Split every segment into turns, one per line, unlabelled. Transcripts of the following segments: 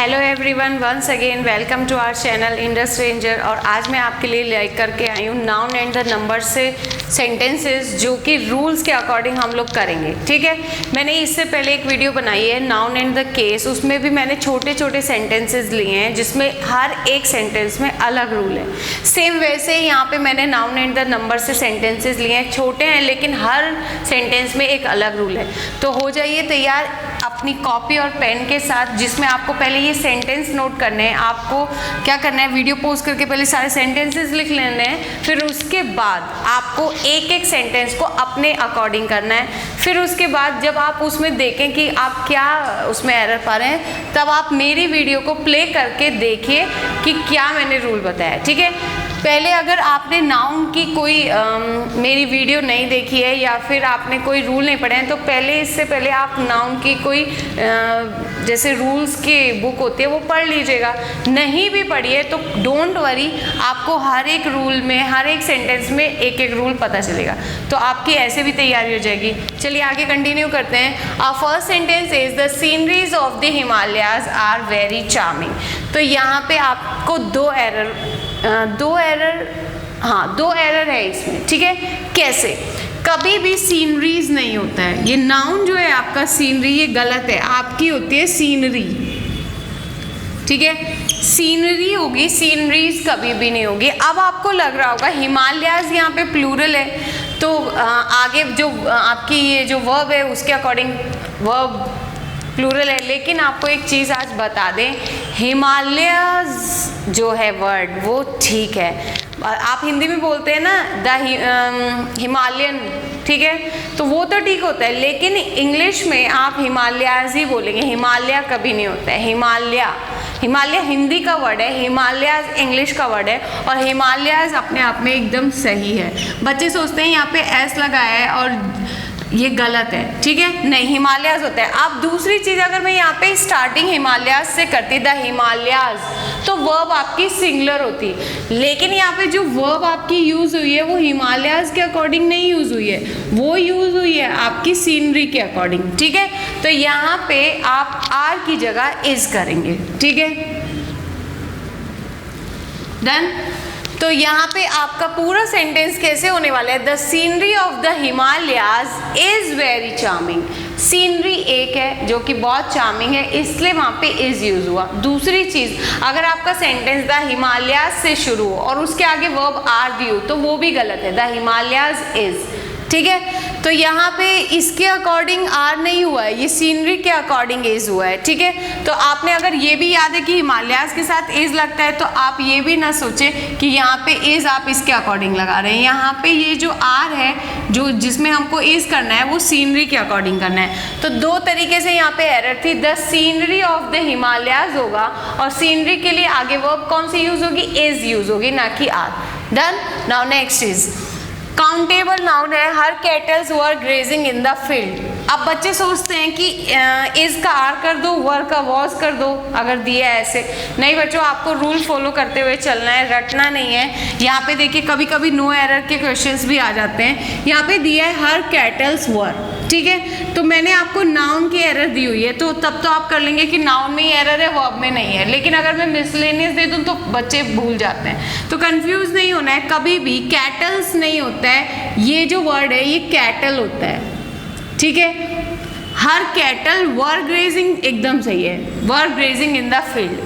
Hello everyone, once again welcome to our channel Indus ranger. और आज मैं आपके लिए लेकर के आई हूँ नाउन एंड द नंबर से सेंटेंसेस जो कि रूल्स के अकॉर्डिंग हम लोग करेंगे। ठीक है, मैंने इससे पहले एक वीडियो बनाई है नाउन एंड द केस, उसमें भी मैंने छोटे छोटे सेंटेंसेस लिए हैं जिसमें हर एक सेंटेंस में अलग रूल है। सेम वैसे ही यहाँ पे मैंने नाउन एंड द नंबर से सेंटेंसेस लिए हैं, छोटे हैं लेकिन हर सेंटेंस में एक अलग रूल है। तो हो जाइए तैयार अपनी कॉपी और पेन के साथ, जिसमें आपको पहले ये सेंटेंस नोट करने हैं। आपको क्या करना है, वीडियो पॉज करके पहले सारे सेंटेंसेस लिख लेने हैं, फिर उसके बाद आपको एक एक सेंटेंस को अपने अकॉर्डिंग करना है। फिर उसके बाद जब आप उसमें देखें कि आप क्या उसमें एरर पा रहे हैं, तब आप मेरी वीडियो को प्ले करके देखिए कि क्या मैंने रूल बताया। ठीक है, पहले अगर आपने नाउन की कोई मेरी वीडियो नहीं देखी है या फिर आपने कोई रूल नहीं पढ़े हैं, तो पहले इससे पहले आप नाउन की कोई जैसे रूल्स की बुक होती है वो पढ़ लीजिएगा। नहीं भी पढ़ी है तो डोंट वरी, आपको हर एक रूल में, हर एक सेंटेंस में एक एक रूल पता चलेगा, तो आपकी ऐसे भी तैयारी हो जाएगी। चलिए आगे कंटिन्यू करते हैं। Our first sentence is the sceneries of the Himalayas are very charming. तो यहाँ पे आपको दो एरर है इसमें। ठीक है, कैसे? कभी भी सीनरीज नहीं होता है, ये नाउन जो है आपका सीनरी, ये गलत है, आपकी होती है सीनरी। ठीक है, सीनरी होगी, सीनरीज कभी भी नहीं होगी। अब आपको लग रहा होगा हिमालयाज यहाँ पे प्लूरल है, तो आगे जो आपकी ये जो वर्ब है उसके अकॉर्डिंग वर्ब प्लूरल है। लेकिन आपको एक चीज़ आज बता दें, हिमालयाज जो है वर्ड वो ठीक है। आप हिंदी में बोलते हैं ना द हिमालयन, ठीक है, तो वो तो ठीक होता है, लेकिन इंग्लिश में आप हिमालयाज ही बोलेंगे, हिमालय कभी नहीं होता है। हिमालय हिंदी का वर्ड है, हिमालयाज इंग्लिश का वर्ड है, और हिमालयाज अपने आप में एकदम सही है। बच्चे सोचते हैं यहाँ पे एस लगाया है और ये गलत है। ठीक है, नहीं, हिमालयाज होता है। अब दूसरी चीज़, अगर मैं यहाँ पे स्टार्टिंग हिमालयाज से करती द हिमालयाज, तो वर्ब आपकी सिंगुलर होती, लेकिन यहाँ पे जो वर्ब आपकी यूज़ हुई है वो हिमालयाज के अकॉर्डिंग नहीं यूज़ हुई है, वो यूज़ हुई है आपकी सीनरी के अकॉर्डिंग। ठीक है, तो यहाँ पे आप आर की जगह इज करेंगे। ठीक है, डन। तो यहाँ पे आपका पूरा सेंटेंस कैसे होने वाला है, the scenery of the Himalayas is very charming. Scenery एक है जो कि बहुत चार्मिंग है, इसलिए वहाँ पे इज यूज हुआ। दूसरी चीज़, अगर आपका सेंटेंस द हिमालयाज से शुरू हो और उसके आगे वर्ब आर दी हो तो वो भी गलत है, द हिमालयाज इज। ठीक है, तो यहाँ पे इसके अकॉर्डिंग आर नहीं हुआ है, ये सीनरी के अकॉर्डिंग इज हुआ है। ठीक है, तो आपने अगर ये भी याद है कि हिमालयाज के साथ इज लगता है, तो आप ये भी ना सोचें कि यहाँ पे इज आप इसके अकॉर्डिंग लगा रहे हैं। यहाँ पे ये जो आर है जो जिसमें हमको इज करना है वो सीनरी के अकॉर्डिंग करना है। तो दो तरीके से यहाँ पे एरर थी, the scenery of the Himalayas होगा और सीनरी के लिए आगे वर्ब कौन सी यूज होगी, इज यूज होगी, ना कि are. Done. Now next is countable noun है, her cattles were grazing in the field. अब बच्चे सोचते हैं कि इज का आर कर दो, वर का वॉज कर दो अगर दिया है ऐसे। नहीं बच्चों, आपको रूल फॉलो करते हुए चलना है, रटना नहीं है। यहाँ पे देखिए कभी कभी नो एरर के क्वेश्चंस भी आ जाते हैं। यहाँ पे दिया है हर कैटल्स वर, ठीक है, तो मैंने आपको नाउन की एरर दी हुई है, तो तब तो आप कर लेंगे कि नाउन में ही एरर है, वर्ब में नहीं है। लेकिन अगर मैं मिसलेनियस दे दूँ तो बच्चे भूल जाते हैं, तो कंफ्यूज नहीं होना है। कभी भी कैटल्स नहीं होता है, ये जो वर्ड है ये कैटल होता है। ठीक है, हर कैटल वर ग्रेजिंग एकदम सही है, वर ग्रेजिंग इन द फील्ड।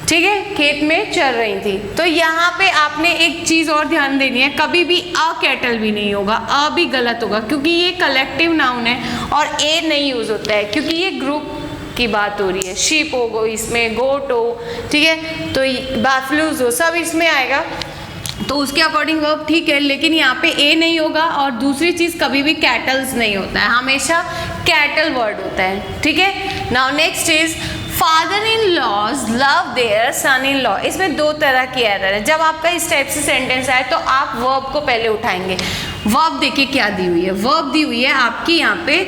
ठीक है, खेत में चल रही थी। तो यहाँ पे आपने एक चीज़ और ध्यान देनी है, कभी भी अ कैटल भी नहीं होगा, अ भी गलत होगा, क्योंकि ये कलेक्टिव नाउन है और ए नहीं यूज होता है, क्योंकि ये ग्रुप की बात हो रही है। शीप हो इसमें, गोट हो, ठीक है, तो बैफलूज हो, सब इसमें आएगा, तो उसके अकॉर्डिंग वर्ब ठीक है, लेकिन यहाँ पे ए नहीं होगा। और दूसरी चीज़, कभी भी कैटल्स नहीं होता है, हमेशा कैटल वर्ड होता है। ठीक है, now next is father in laws love their son in law. इसमें दो तरह की एरर है। जब आपका इस टाइप से सेंटेंस आए तो आप वर्ब को पहले उठाएंगे। वर्ब देखिए क्या दी हुई है, वर्ब दी हुई है आपकी यहाँ पे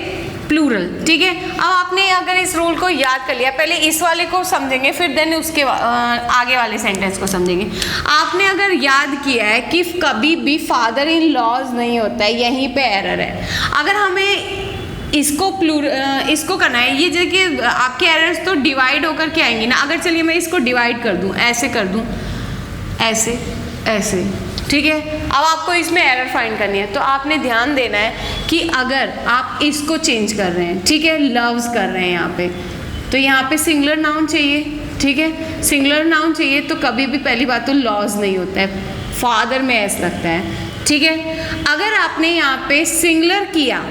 प्लूरल। ठीक है, अब आपने अगर इस रूल को याद कर लिया, पहले इस वाले को समझेंगे फिर देन उसके आगे वाले सेंटेंस को समझेंगे। आपने अगर याद किया है कि कभी भी फादर इन लॉज नहीं होता है, यहीं पे एरर है। अगर हमें इसको करना है। ये देखिए आपके एरर्स तो डिवाइड होकर के आएंगी ना। अगर चलिए मैं इसको डिवाइड कर दूं, ऐसे कर दूं, ऐसे ऐसे, ठीक है। अब आपको इसमें एरर फाइंड करनी है, तो आपने ध्यान देना है कि अगर आप इसको चेंज कर रहे हैं, ठीक है, लव्स कर रहे हैं यहाँ पे, तो यहाँ पे सिंगुलर नाउन चाहिए, ठीक है। सिंगुलर नाउन चाहिए तो कभी भी पहली बात तो लॉज नहीं होता है, फादर में एस लगता है, ठीक है। अगर आपने यहाँ पे सिंगुलर किया,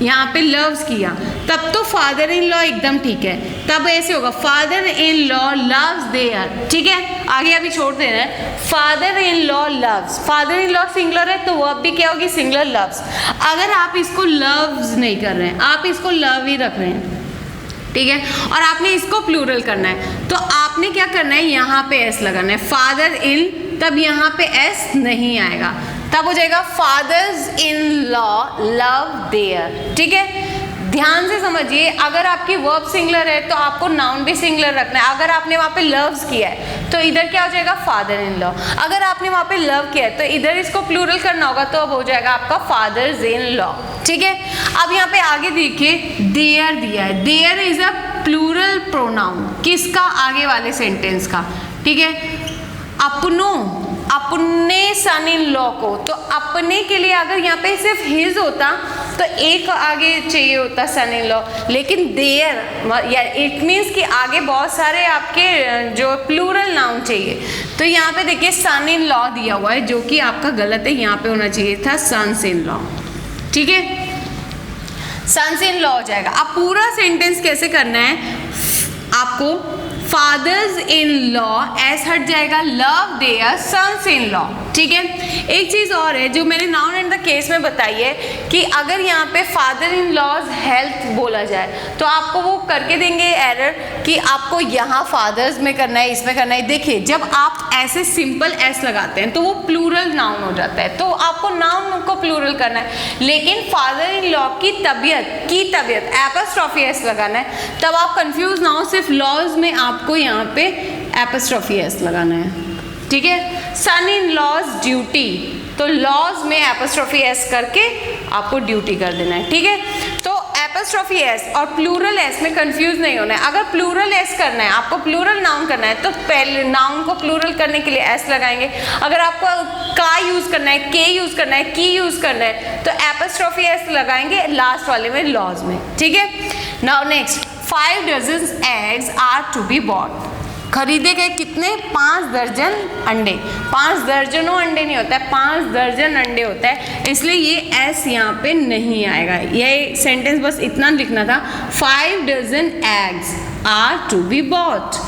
यहाँ पे लव्स किया, तब तो फादर इन लॉ एकदम ठीक है, तब ऐसे होगा father in law loves their, ठीक है। आगे अभी छोड़ देना है, father in law loves, father in law singular है तो वर्ब भी क्या होगी, सिंगुलर लव्स। अगर आप इसको लव्स नहीं कर रहे हैं, आप इसको लव ही रख रहे हैं, ठीक है, और आपने इसको प्लूरल करना है, तो आपने क्या करना है, यहाँ पे एस लगाना है, फादर इन, तब यहाँ पे एस नहीं आएगा, तब हो जाएगा fathers in law love their, ठीक है। ध्यान से समझिए, अगर आपकी वर्ब सिंगुलर है तो आपको नाउन भी सिंगुलर रखना है। अगर आपने वहाँ पे लव्स किया है तो इधर क्या हो जाएगा, फादर इन लॉ। अगर आपने वहाँ पे लव किया है तो इधर इसको प्लूरल करना होगा, तो अब हो जाएगा आपका फादर्स इन लॉ, ठीक है। अब यहाँ पे आगे देखिए देयर दिया है, their is a plural pronoun, किसका, आगे वाले सेंटेंस का, ठीक है। अपने सन इन लॉ को, तो अपने के लिए अगर यहाँ पे सिर्फ हिज होता तो एक आगे चाहिए होता सन इन लॉ, लेकिन देयर या इट मीन्स कि आगे बहुत सारे आपके जो प्लूरल नाउन चाहिए। तो यहाँ पे देखिए सन इन लॉ दिया हुआ है, जो कि आपका गलत है, यहाँ पे होना चाहिए था सन्स इन लॉ, ठीक है, सन्स इन लॉ हो जाएगा। अब पूरा सेंटेंस कैसे करना है आपको, फादर्स इन लॉ एस हट जाएगा, love their sons in law, ठीक है। एक चीज़ और है जो मैंने नाउन एंड द केस में बताई है कि अगर यहाँ पे फादर इन लॉज हेल्थ बोला जाए तो आपको वो करके देंगे एरर कि आपको यहाँ फादर्स में करना है, इसमें करना है। देखिए जब आप ऐसे सिंपल एस लगाते हैं तो वो प्लूरल नाउन हो जाता है, तो आपको नाउन को प्लूरल करना है, लेकिन फादर इन लॉ की तबीयत एपोस्ट्रोफी एस लगाना है। तब आप कंफ्यूज ना हो, सिर्फ लॉज में आपको यहाँ पे एपोस्ट्रोफी एस लगाना है, ठीक है। सन इन लॉज ड्यूटी, तो लॉज में एपोस्ट्रोफी एस करके आपको ड्यूटी कर देना है, ठीक है। तो एपोस्ट्रोफी एस और प्लूरल एस में कंफ्यूज नहीं होना है। अगर प्लूरल एस करना है, आपको प्लूरल नाउन करना है, तो पहले नाउन को प्लूरल करने के लिए एस लगाएंगे। अगर आपको का यूज करना है, के यूज करना है, की यूज करना है, तो एपोस्ट्रोफी एस लगाएंगे लास्ट वाले में लॉज में, ठीक है। Now next, 5 dozen eggs are to be bought, खरीदे गए कितने, 5 दर्जन अंडे। 5 दर्जनों अंडे नहीं होता है, 5 दर्जन अंडे होता है, इसलिए ये एस यहाँ पे नहीं आएगा। ये सेंटेंस बस इतना लिखना था, 5 dozen eggs are to be bought.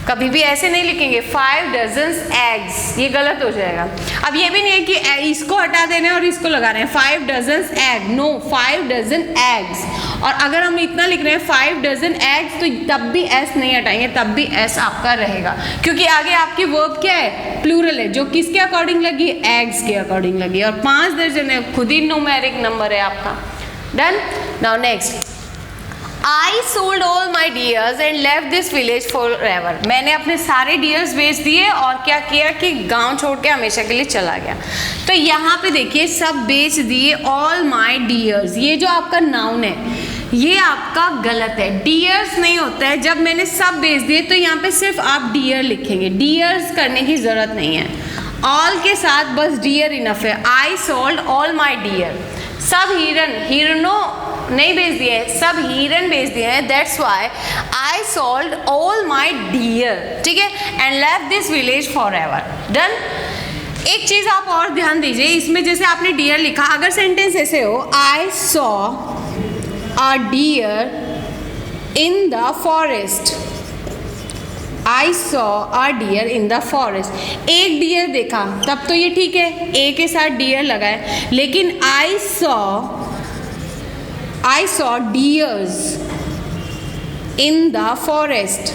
कभी भी ऐसे नहीं लिखेंगे 5 डजन एग्स, ये गलत हो जाएगा। अब ये भी नहीं है कि इसको हटा देना है और इसको लगा रहे हैं 5 dozen egg, no, 5 dozen eggs. और अगर हम इतना लिख रहे हैं 5 डजन एग्स, तो तब भी एस नहीं हटाएंगे, तब भी एस आपका रहेगा, क्योंकि आगे आपकी वर्ब क्या है, प्लूरल है, जो किसके अकॉर्डिंग लगी, एग्स के अकॉर्डिंग लगी, और 5 दर्जन है, खुद ही न्यूमेरिक नंबर है आपका। Done. Now next, I sold all my deers and left this village forever. मैंने अपने सारे डियर्स बेच दिए और क्या किया कि गांव छोड़ के हमेशा के लिए चला गया। तो यहाँ पे देखिए सब बेच दिए, all my deers, ये जो आपका नाउन है ये आपका गलत है, डियर्स नहीं होता है। जब मैंने सब बेच दिए तो यहाँ पे सिर्फ आप डियर लिखेंगे, डियर्स करने की जरूरत नहीं है, ऑल के साथ बस डियर इनफ है। I sold all my deer, सब हिरनों नहीं बेच दिए, सब हिरन बेच दिए हैं, that's why I sold all my deer, ठीक है, and left this village forever. Done. एक चीज आप और ध्यान दीजिए, इसमें जैसे आपने डियर लिखा, अगर सेंटेंस ऐसे हो, I saw a deer in the forest, I saw a deer in the forest, एक डियर देखा, तब तो ये ठीक है, ए के साथ डियर लगाए, लेकिन आई saw deers in the forest,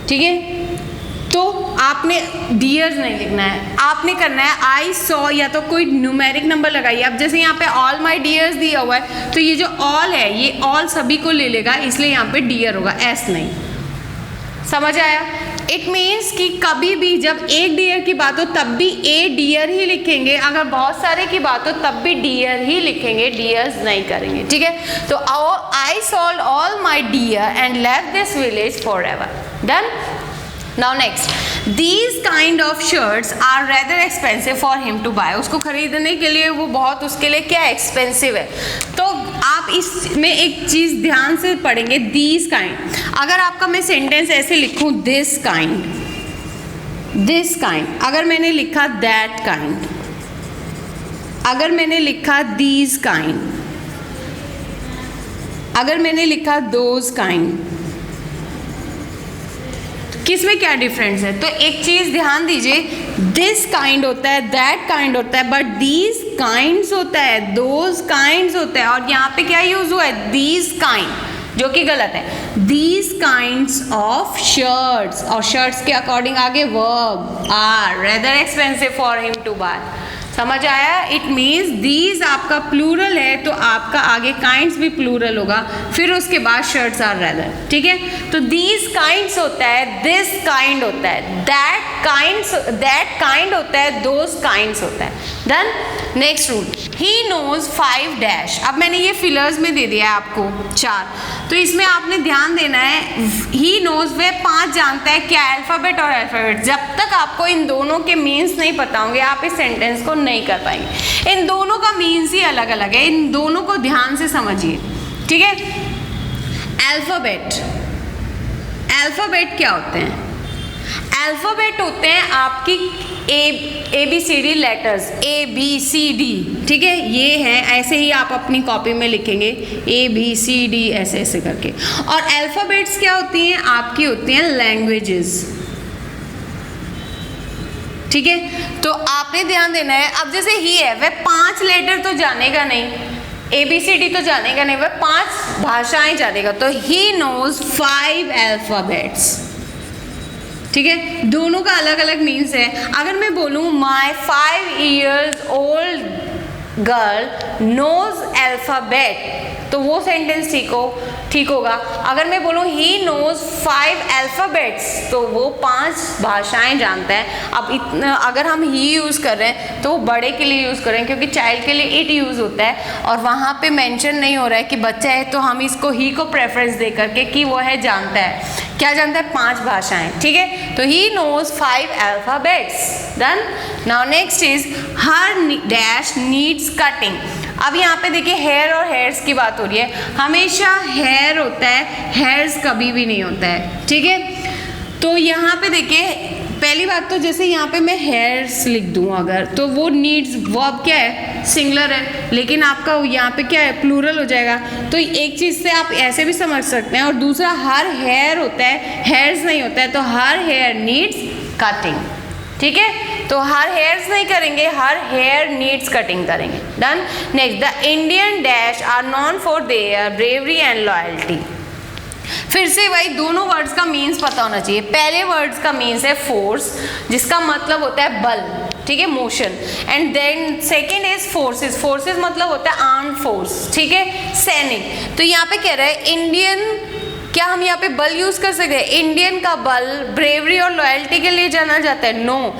ठीक है। तो आपने डियर्स नहीं लिखना है, आपने करना है आई सॉ या तो कोई न्यूमेरिक नंबर लगाइए। अब जैसे यहाँ पे ऑल माई डियर्स दिया हुआ है, तो ये जो ऑल है ये ऑल सभी को ले लेगा, इसलिए यहाँ पे डियर होगा, एस नहीं, समझ आया? इट मीन्स कि कभी भी जब एक डियर की बात हो तब भी ए डियर ही लिखेंगे, अगर बहुत सारे की बात हो तब भी डियर ही लिखेंगे, डियर्स नहीं करेंगे, ठीक है? तो I sold all my deer and left this village forever. Done. Now next, these kind of shirts are rather expensive for him to buy. उसको खरीदने के लिए वो बहुत, उसके लिए क्या एक्सपेंसिव है। तो आप इसमें एक चीज़ ध्यान से पढ़ेंगे, these kind। अगर आपका मैं सेंटेंस ऐसे लिखूँ this kind, this kind, अगर मैंने लिखा that kind, अगर मैंने लिखा these kind, अगर मैंने लिखा those kind, किस में क्या डिफरेंस है? तो एक चीज ध्यान दीजिए, दिस काइंड होता है, दैट काइंड होता है, बट दीज काइंड्स होता है, दोज काइंड्स होता है, और यहाँ पे क्या यूज हुआ है? दीज काइंड, जो कि गलत है। दीज काइंड्स ऑफ शर्ट्स, और शर्ट्स के अकॉर्डिंग आगे verb are rather expensive for him to buy. समझ आया? इट मीन्स दीज आपका प्लूरल है तो आपका आगे काइंड्स भी प्लूरल होगा, फिर उसके बाद शर्ट्स आर रेदर, ठीक है? तो दीज काइंड्स होता है, दिस काइंड होता है, दैट काइंड होता है, दोज काइंड्स होता है। Done. Next rule, he knows 5 dash. अब मैंने ये फिलर्स में दे दिया है आपको 4, तो इसमें आपने ध्यान देना है, ही नोज वे 5 जानता है, क्या? अल्फाबेट और अल्फाबेट। जब तक आपको इन दोनों के मीन्स नहीं पता होंगे आप इस सेंटेंस को नहीं कर पाएंगे। इन दोनों का मीन्स ही अलग अलग है, इन दोनों को ध्यान से समझिए, ठीक है? अल्फाबेट, अल्फाबेट क्या होते हैं? अल्फाबेट होते हैं आपकी A B C D letters, A B C D, ठीक है? ये है, ऐसे ही आप अपनी कॉपी में लिखेंगे ए बी सी डी ऐसे ऐसे करके। और अल्फाबेट्स क्या होती हैं? आपकी होती हैं लैंग्वेजेस, ठीक है? तो आपने ध्यान देना है, अब जैसे ही है, वह 5 लेटर तो जानेगा नहीं, ABCD तो जानेगा नहीं, वह 5 भाषाएं जानेगा, तो ही नोज 5 अल्फाबेट्स, ठीक है? दोनों का अलग अलग मीन्स है। अगर मैं बोलूँ my 5 years old girl knows alphabet, तो वो सेंटेंस ठीक होगा। अगर मैं बोलूँ ही नोज 5 अल्फाबेट्स, तो वो 5 भाषाएं जानता है। अब इतना अगर हम ही यूज़ कर रहे हैं तो वो बड़े के लिए यूज़ कर रहे हैं, क्योंकि चाइल्ड के लिए इट यूज़ होता है, और वहाँ पे मेंशन नहीं हो रहा है कि बच्चा है, तो हम इसको ही को प्रेफरेंस दे करके कि वो है जानता है, क्या जानता है? 5 भाषाएं, ठीक है? तो he knows 5 alphabets. Done. Now next is her dash needs cutting. अब यहाँ पे देखिए हेयर और हेयर्स की बात हो रही है, हमेशा हेयर होता है, हेयर्स कभी भी नहीं होता है, ठीक है? तो यहाँ पे देखिए, पहली बात तो जैसे यहाँ पे मैं हेयर्स लिख दूँ अगर, तो वो नीड्स वर्ब क्या है? सिंगुलर है, लेकिन आपका यहाँ पे क्या है? प्लूरल हो जाएगा। तो एक चीज़ से आप ऐसे भी समझ सकते हैं। और दूसरा, हर हेयर होता है, हेयर्स नहीं होता है, तो हर हेयर नीड्स कटिंग, ठीक है? तो हर हेयर्स नहीं करेंगे, हर हेयर नीड्स कटिंग करेंगे। Done. Next, the Indian dash are known for their bravery and loyalty. फिर से वही दोनों वर्ड्स का मीन्स पता होना चाहिए। पहले वर्ड्स का मीन्स है फोर्स, जिसका मतलब होता है बल, ठीक है? Motion. And then second is forces, forces मतलब होता है आर्म्ड फोर्स, ठीक है? सैनिक। तो यहाँ पे कह रहा है इंडियन, क्या हम यहाँ पे बल यूज कर सकते हैं? इंडियन का बल ब्रेवरी और लॉयल्टी के लिए जाना जाता है? No,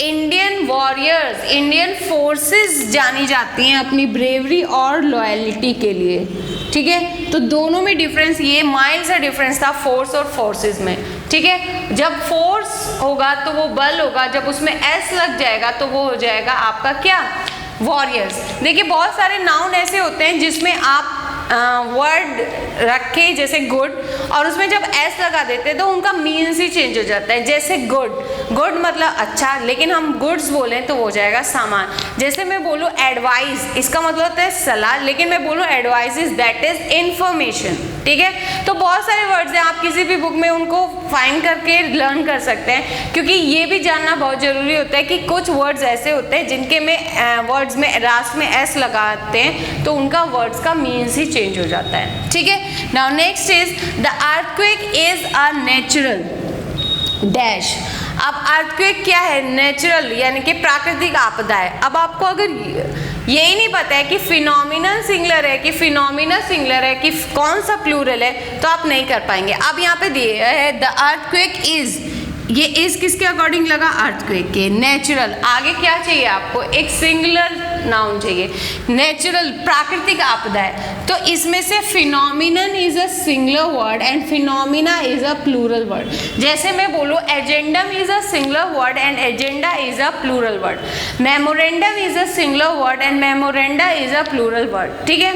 Indian warriors, Indian forces जानी जाती हैं अपनी ब्रेवरी और लॉयल्टी के लिए, ठीक है? तो दोनों में डिफरेंस, ये माइल सा डिफरेंस था फोर्स और फोर्सेस में, ठीक है? जब फोर्स होगा तो वो बल होगा, जब उसमें एस लग जाएगा तो वो हो जाएगा आपका क्या? वॉरियर्स। देखिए बहुत सारे नाउन ऐसे होते हैं जिसमें आप वर्ड रखे जैसे गुड, और उसमें जब एस लगा देते हैं तो उनका मीन्स ही चेंज हो जाता है। जैसे गुड, गुड मतलब अच्छा, लेकिन हम गुड्स बोलें तो हो जाएगा सामान। जैसे मैं बोलूँ एडवाइस, इसका मतलब होता है सलाह, लेकिन मैं बोलूँ advice is that is information, ठीक है? तो बहुत सारे वर्ड्स हैं, आप किसी भी बुक में उनको फाइंड करके लर्न कर सकते हैं, क्योंकि ये भी जानना बहुत ज़रूरी होता है कि कुछ वर्ड्स ऐसे होते हैं जिनके में वर्ड्स में लास्ट में एस लगाते हैं तो उनका वर्ड्स का मीन्स ही चेंज हो जाता है, ठीक है? Now next is the earthquake is a natural dash. अब अर्थक्वेक क्या है? नेचुरल, यानी कि प्राकृतिक आपदा है। अब आपको अगर यही नहीं पता है कि फिनोमिनल सिंगुलर है कि फिनोमिना सिंगुलर है कि कौन सा प्लूरल है, तो आप नहीं कर पाएंगे। अब यहाँ पे दिया है द अर्थक्वेक इज, ये इज किसके अकॉर्डिंग लगा, अर्थक्वेक के। नेचुरल, आगे क्या चाहिए आपको, एक सिंगुलर नाउन चाहिए। नेचुरल प्राकृतिक आपदा है, तो इसमें से phenomenon is a singular word and phenomena is a plural word. जैसे मैं बोलूँ agendum is a singular word and agenda is a plural word. Memorandum is a singular word and memoranda is a plural word. ठीक है,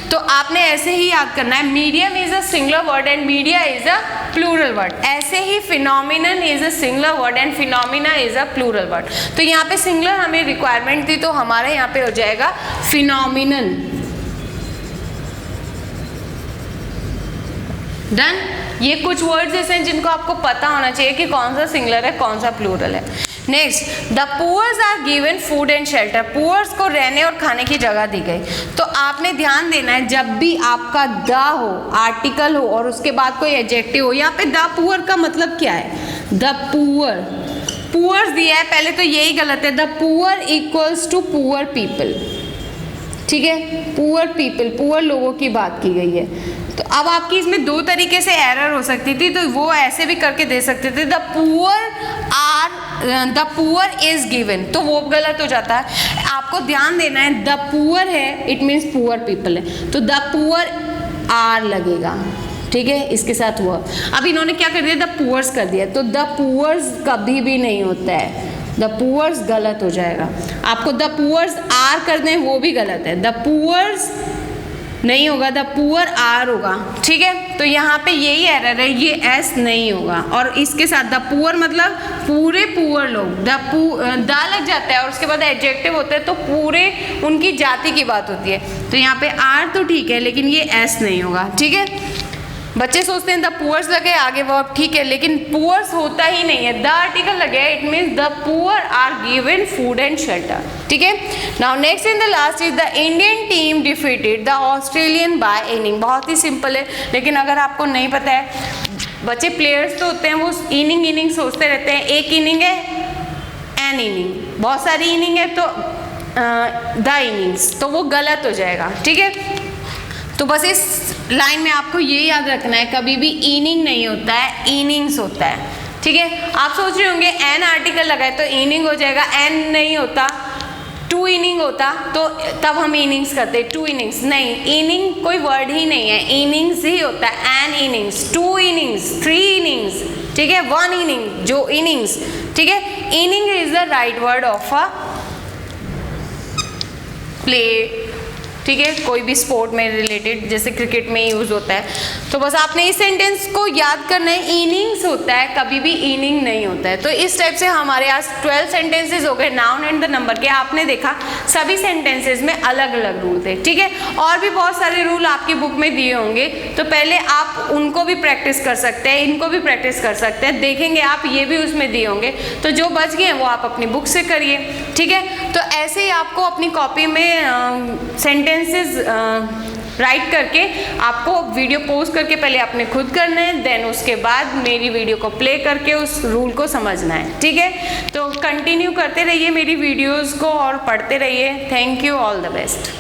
तो आपने ऐसे ही याद करना है। Medium is a singular word and media is a plural word. ऐसे ही phenomenon is a singular word and phenomena is a plural word. तो यहाँ पे सिंगुलर हमें रिक्वायरमेंट थी, तो हमारे यहाँ पे हो जाएगा फिनोमिनन। डन। ये कुछ वर्ड्स ऐसे हैं जिनको आपको पता होना चाहिए कि कौन सा सिंगुलर है कौन सा प्लूरल है। Next, the poors are given food and shelter. Poors को रहने और खाने की जगह दी गई। तो आपने ध्यान देना है, जब भी आपका द हो, आर्टिकल हो और उसके बाद कोई एडजेक्टिव हो, यहाँ पे द पुअर का मतलब क्या है, द पुअर, पुअर्स दिया है पहले, तो यही गलत है। The poor equals to poor people. ठीक है, पुअर पीपल, पुअर लोगों की बात की गई है। तो अब आपकी इसमें दो तरीके से एरर हो सकती थी, तो वो ऐसे भी करके दे सकते थे, द पुअर इज गिवन, तो वो गलत हो जाता है। आपको ध्यान देना है, द पुअर है इट मीन्स पुअर पीपल है, तो द पुअर आर लगेगा। ठीक है, इसके साथ हुआ। अब इन्होंने क्या कर दिया, द पुअर्स कर दिया, तो द पुअर्स कभी भी नहीं होता है, द पुअर्स गलत हो जाएगा। आपको द पुअर्स आर कर दें वो भी गलत है, द पुअर्स नहीं होगा, द पुअर आर होगा। ठीक है, तो यहाँ पे यही एरर है, ये एस नहीं होगा। और इसके साथ द पुअर मतलब पूरे पुअर लोग, द लग जाता है और उसके बाद एडजेक्टिव होता है, तो पूरे उनकी जाति की बात होती है। तो यहाँ पे आर तो ठीक है, लेकिन ये एस नहीं होगा। ठीक है, बच्चे सोचते हैं द पुअर्स लगे आगे वो ठीक है, लेकिन पुअर्स होता ही नहीं है, द आर्टिकल लगे है, it means the poor are given food and shelter. ठीक है, now next in the last is the Indian team defeated the Australian by inning. बहुत ही सिंपल है, लेकिन अगर आपको नहीं पता है, बच्चे प्लेयर्स तो होते हैं वो इनिंग सोचते रहते हैं, एक इनिंग है एन इनिंग, बहुत सारी इनिंग है तो द इनिंग्स, तो वो गलत हो जाएगा। ठीक है, तो बस इस लाइन में आपको ये याद रखना है, कभी भी इनिंग नहीं होता है, इनिंग्स होता है। ठीक है, आप सोच रहे होंगे एन आर्टिकल लगाए तो इनिंग हो जाएगा, एन नहीं होता, टू इनिंग होता तो तब हम इनिंग्स करते, टू इनिंग्स नहीं, इनिंग कोई वर्ड ही नहीं है, इनिंग्स ही होता है, an innings, two innings, three innings. ठीक है, वन इनिंग, जो इनिंग्स। ठीक है, inning is the right word of a play. ठीक है, कोई भी स्पोर्ट में रिलेटेड, जैसे क्रिकेट में यूज होता है। तो बस आपने इस सेंटेंस को याद करना है, इनिंग्स होता है, कभी भी इनिंग नहीं होता है। तो इस टाइप से हमारे आज 12 सेंटेंसेस हो गए नाउन एंड द नंबर के। आपने देखा सभी सेंटेंसेस में अलग अलग रूल थे। ठीक है, और भी बहुत सारे रूल आपकी बुक में दिए होंगे, तो पहले आप उनको भी प्रैक्टिस कर सकते हैं, इनको भी प्रैक्टिस कर सकते हैं, देखेंगे आप, ये भी उसमें दिए होंगे, तो जो बच गए हैं वो आप अपनी बुक से करिए। ठीक है, तो ऐसे ही आपको अपनी कॉपी में सेंटेंसेस राइट करके आपको वीडियो पोस्ट करके पहले आपने खुद करना है, देन उसके बाद मेरी वीडियो को प्ले करके उस रूल को समझना है। ठीक है, तो कंटिन्यू करते रहिए मेरी वीडियोस को और पढ़ते रहिए। Thank you, all the best.